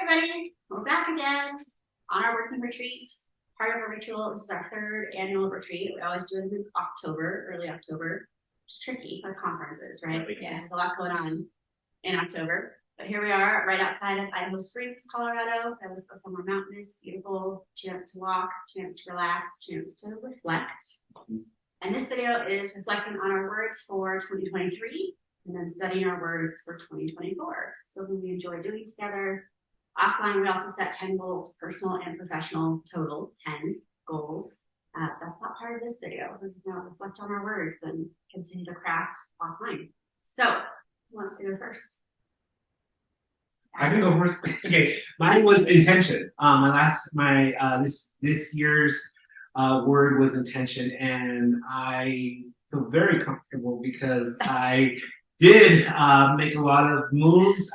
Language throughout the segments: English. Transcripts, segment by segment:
everybody. We're back again on our working retreat. Part of our ritual, this is our third annual retreat. We always do it in October, early October. It's tricky for conferences, right? Yeah, there's a lot going on in October. But here we are, right outside of Idaho Springs, Colorado. That was somewhere mountainous, beautiful, chance to walk, chance to relax, chance to reflect. And this video is reflecting on our words for 2023 and then setting our words for 2024. So something we enjoy doing together. Offline, we also set 10 goals, personal and professional, total 10 goals. That's not part of this video. We're going to reflect on our words and continue to craft offline. So, who wants to go first? I can go first. Okay, mine was intention. This year's word was intention, and I feel very comfortable because I did make a lot of moves.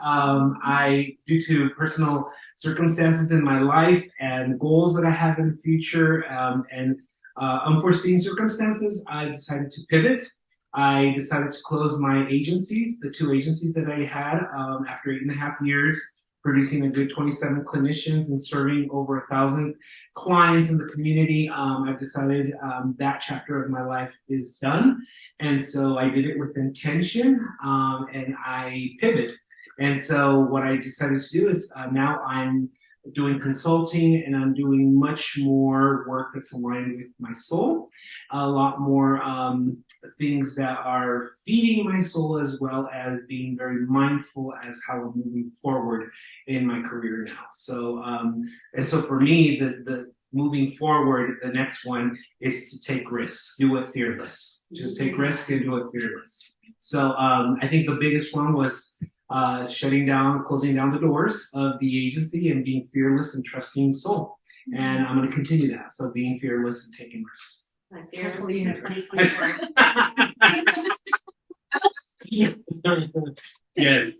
Due to personal circumstances in my life and goals that I have in the future, and unforeseen circumstances, I decided to pivot. I decided to close my agencies, the 2 agencies that I had after 8.5 years, producing a good 27 clinicians and serving over 1,000 clients in the community. I've decided that chapter of my life is done. And so I did it with intention, and I pivoted. And so what I decided to do is now I'm doing consulting, and I'm doing much more work that's aligned with my soul, a lot more things that are feeding my soul, as well as being very mindful as how I'm moving forward in my career now. So, and so for me, the moving forward, the next one is to take risks, do it fearless. Just take risks and do it fearless. So I think the biggest one was closing down the doors of the agency and being fearless and trusting soul. And I'm going to continue that. So being fearless and taking risks. Fearless in 2024. Yes.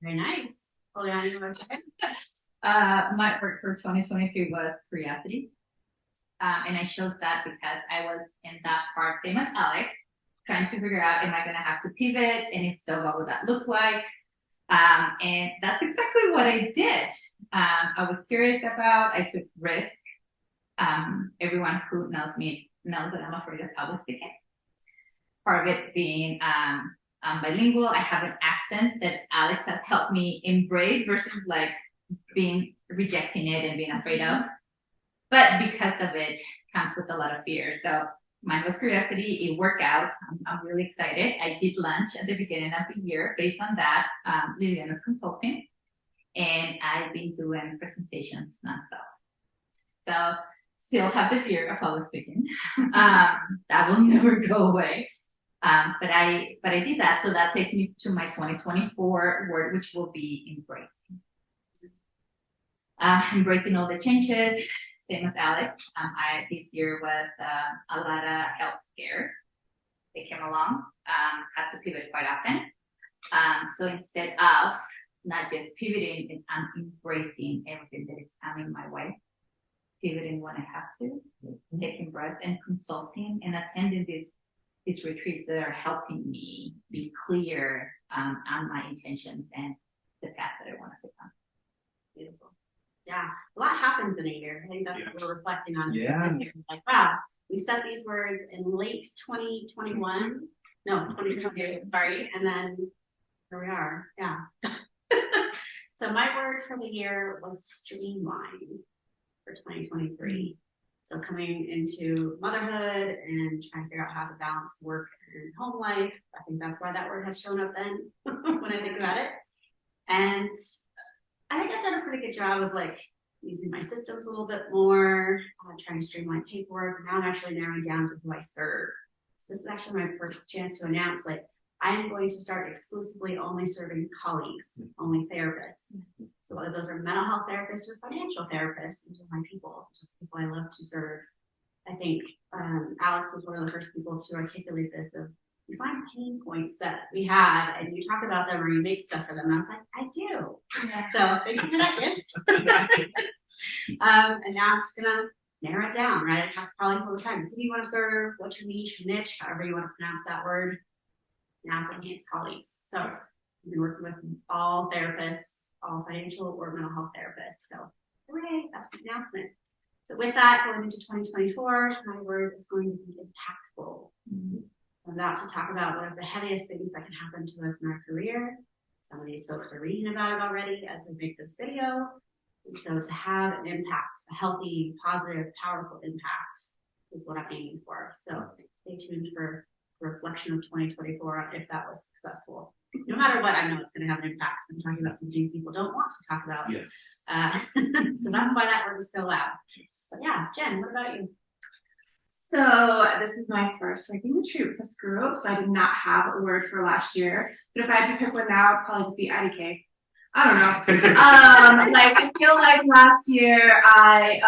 Very nice. Juliana, you want to say? My word for 2023 was curiosity. And I chose that because I was in that part, same as Alex, trying to figure out, am I going to have to pivot? And if so, what would that look like? And that's exactly what I did. I was curious I took risk. Everyone who knows me knows that I'm afraid of public speaking. Part of it being I'm bilingual. I have an accent that Alex has helped me embrace versus like rejecting it and being afraid of. But because of it comes with a lot of fear. So mine was curiosity. It worked out. I'm really excited. I did lunch at the beginning of the year based on that. Liliana's consulting. And I've been doing presentations nonstop. So still have the fear of public speaking. That will never go away. But I did that. So that takes me to my 2024 word, which will be embracing. Embracing all the changes. Same as Alex. This year was a lot of health scares. They came along. Had to pivot quite often. So instead of not just pivoting, I'm embracing everything that is coming my way. Pivoting when I have to, taking breaths and consulting and attending these retreats that are helping me be clear on my intentions and the path that I want to take on. Beautiful. Yeah, a lot happens in a year. I think that's what we're reflecting on. Yeah. Like, wow, we set these words in late 2021. No, 2020, sorry. And then here we are. Yeah. So my word for the year was streamline for 2023. So coming into motherhood and trying to figure out how to balance work and home life. I think that's why that word had shown up then when I think about it. And I think I've done a pretty good job of like using my systems a little bit more, trying to streamline paperwork. Now I'm actually narrowing down to who I serve. So this is actually my first chance to announce, like, I am going to start exclusively only serving colleagues, only therapists. So whether those are mental health therapists or financial therapists, these are my people. These are people I love to serve. I think Alex was one of the first people to articulate this of, you find pain points that we have and you talk about them or you make stuff for them. And I was like, I do. Yeah. So thank you for that gift. And now I'm just gonna narrow it down, right? I talk to colleagues all the time. Who do you want to serve? What's your niche, however you want to pronounce that word. Now for me, it's colleagues. So I've been working with all therapists all financial or mental health therapists. So hooray, that's my announcement. So with that, going into 2024, my word is going to be impactful. I'm about to talk about one of the heaviest things that can happen to us in our career. Some of these folks are reading about it already as we make this video. And so to have an impact, a healthy, positive, powerful impact is what I'm aiming for. So stay tuned for a reflection of 2024 on if that was successful. No matter what, I know it's going to have an impact. So I'm talking about something people don't want to talk about. Yes. So that's why that word is so loud. Yes. But yeah, Jen, what about you? So this is my first Ranking the Truth with this group, so I did not have a word for last year. But if I had to pick one now, it'd probably just be IDK. I don't know. Like I feel like last year I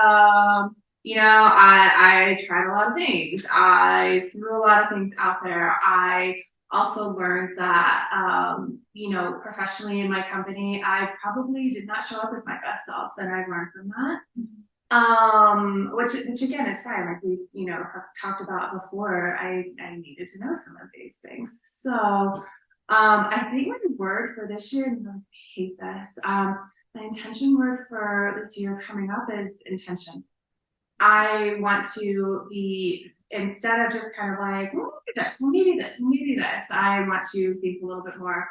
tried a lot of things. I threw a lot of things out there. I also learned that professionally in my company, I probably did not show up as my best self, and I learned from that. Which again is fine. Like we, have talked about before, I needed to know some of these things. So, I think my word for this year, and I hate this, my intention word for this year coming up is intention. I want to be, instead of just kind of like, well, maybe this, I want to think a little bit more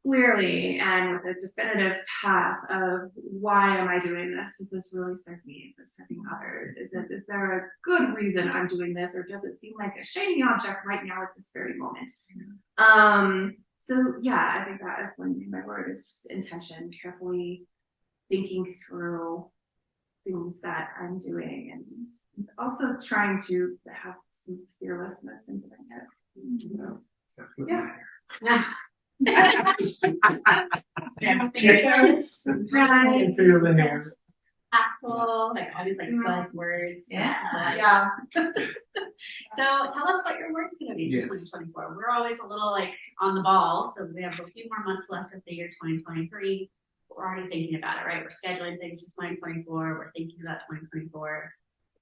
clearly and with a definitive path of why am I doing this? Does this really serve me? Is this serving others? Is there a good reason I'm doing this, or does it seem like a shiny object right now at this very moment? So yeah, I think that is going to be my word, is just intention, carefully thinking through things that I'm doing, and also trying to have some fearlessness in doing it. Yeah. Apple, like all these like buzzwords. Yeah. So tell us what your word's going to be for 2024. We're always a little like on the ball, so we have a few more months left of the year 2023. We're already thinking about it, right? We're scheduling things for 2024. We're thinking about 2024.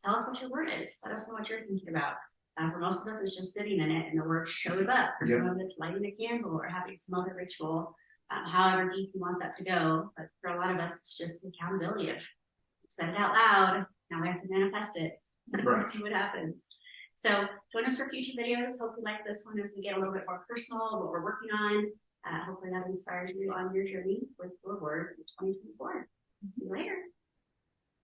Tell us what your word is. Let us know what you're thinking about. For most of us, it's just sitting in it, and the word shows up. For some of it's lighting a candle or having some other ritual, however deep you want that to go. But for a lot of us, it's just the accountability of said it out loud. Now we have to manifest it. Right. See what happens. So join us for future videos. Hope you like this one as we get a little bit more personal, what we're working on. Hopefully that inspires you on your journey with your word in 2024. See you later.